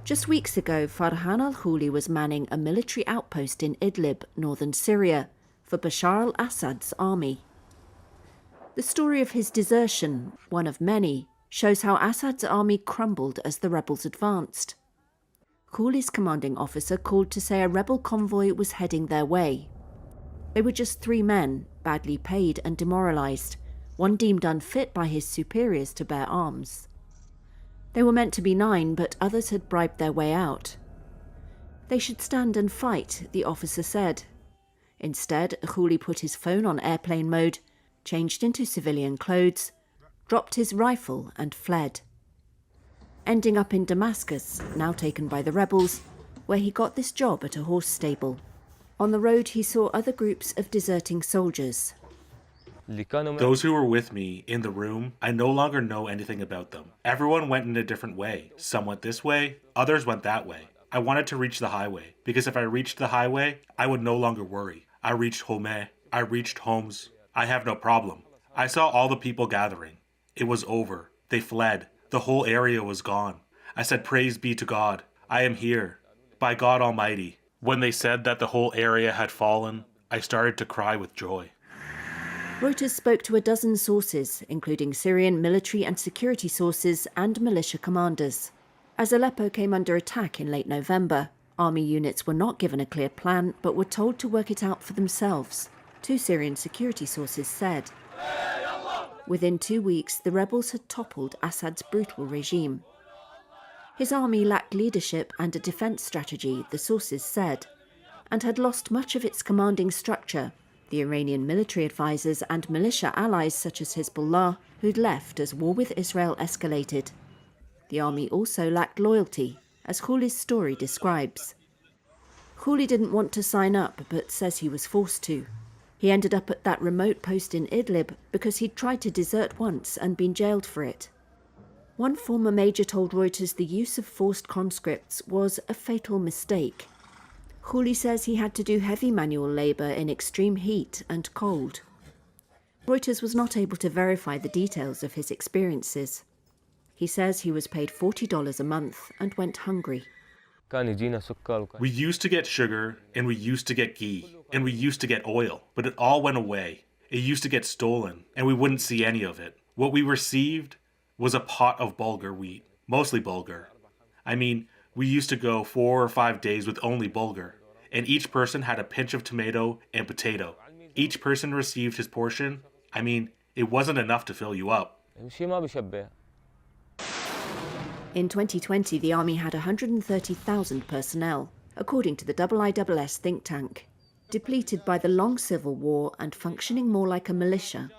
Just weeks ago, Farhan al-Khouli was manning a military outpost in Idlib, northern Syria, for Bashar al-Assad's army. The story of his desertion, one of many, shows how Assad's army crumbled as the rebels advanced. Khouli's commanding officer called to say a rebel convoy was heading their way. They were just 3 men, badly paid and demoralised, one deemed unfit by his superiors to bear arms. They were meant to be 9, but others had bribed their way out. They should stand and fight, the officer said. Instead, Khouli put his phone on airplane mode, changed into civilian clothes, dropped his rifle and fled. Ending up in Damascus, now taken by the rebels, where he got this job at a horse stable. On the road he saw other groups of deserting soldiers. Those who were with me in the room, I no longer know anything about them. Everyone went in a different way. Some went this way, others went that way. I wanted to reach the highway, because if I reached the highway, I would no longer worry. I reached Home, I reached Homs. I have no problem. I saw all the people gathering. It was over. They fled. The whole area was gone. I said, praise be to God. I am here. By God Almighty. When they said that the whole area had fallen, I started to cry with joy. Reuters spoke to a dozen sources, including Syrian military and security sources and militia commanders. As Aleppo came under attack in late November, army units were not given a clear plan, but were told to work it out for themselves, 2 Syrian security sources said. Within 2 weeks, the rebels had toppled Assad's brutal regime. His army lacked leadership and a defence strategy, the sources said, and had lost much of its commanding structure, the Iranian military advisors and militia allies such as Hezbollah, who'd left as war with Israel escalated. The army also lacked loyalty, as Khouli's story describes. Khouli didn't want to sign up, but says he was forced to. He ended up at that remote post in Idlib because he'd tried to desert once and been jailed for it. One former major told Reuters the use of forced conscripts was a fatal mistake. Khouli says he had to do heavy manual labour in extreme heat and cold. Reuters was not able to verify the details of his experiences. He says he was paid $40 a month and went hungry. We used to get sugar, and we used to get ghee, and we used to get oil, but it all went away. It used to get stolen, and we wouldn't see any of it. What we received was a pot of bulgur wheat, mostly bulgur. I mean, we used to go 4 or 5 days with only bulgur, and each person had a pinch of tomato and potato. Each person received his portion. I mean, it wasn't enough to fill you up. In 2020, the army had 130,000 personnel, according to the IISS think tank, depleted by the long civil war and functioning more like a militia.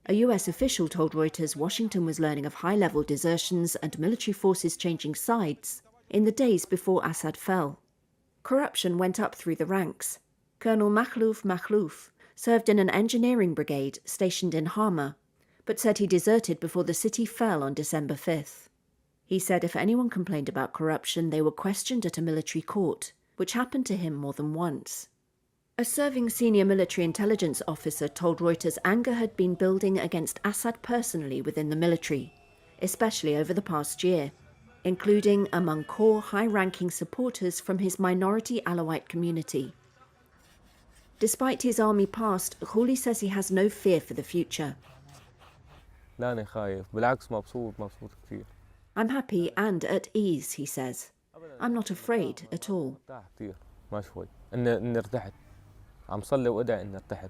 A US official told Reuters Washington was learning of high-level desertions and military forces changing sides in the days before Assad fell. Corruption went up through the ranks. Colonel Makhlouf served in an engineering brigade stationed in Hama, but said he deserted before the city fell on December 5th. He said if anyone complained about corruption, they were questioned at a military court, which happened to him more than once. A serving senior military intelligence officer told Reuters anger had been building against Assad personally within the military, especially over the past year, including among core high-ranking supporters from his minority Alawite community. Despite his army past, Khouli says he has no fear for the future. I'm happy and at ease, he says. I'm not afraid at all. عم صلي وادعي اني ارتحت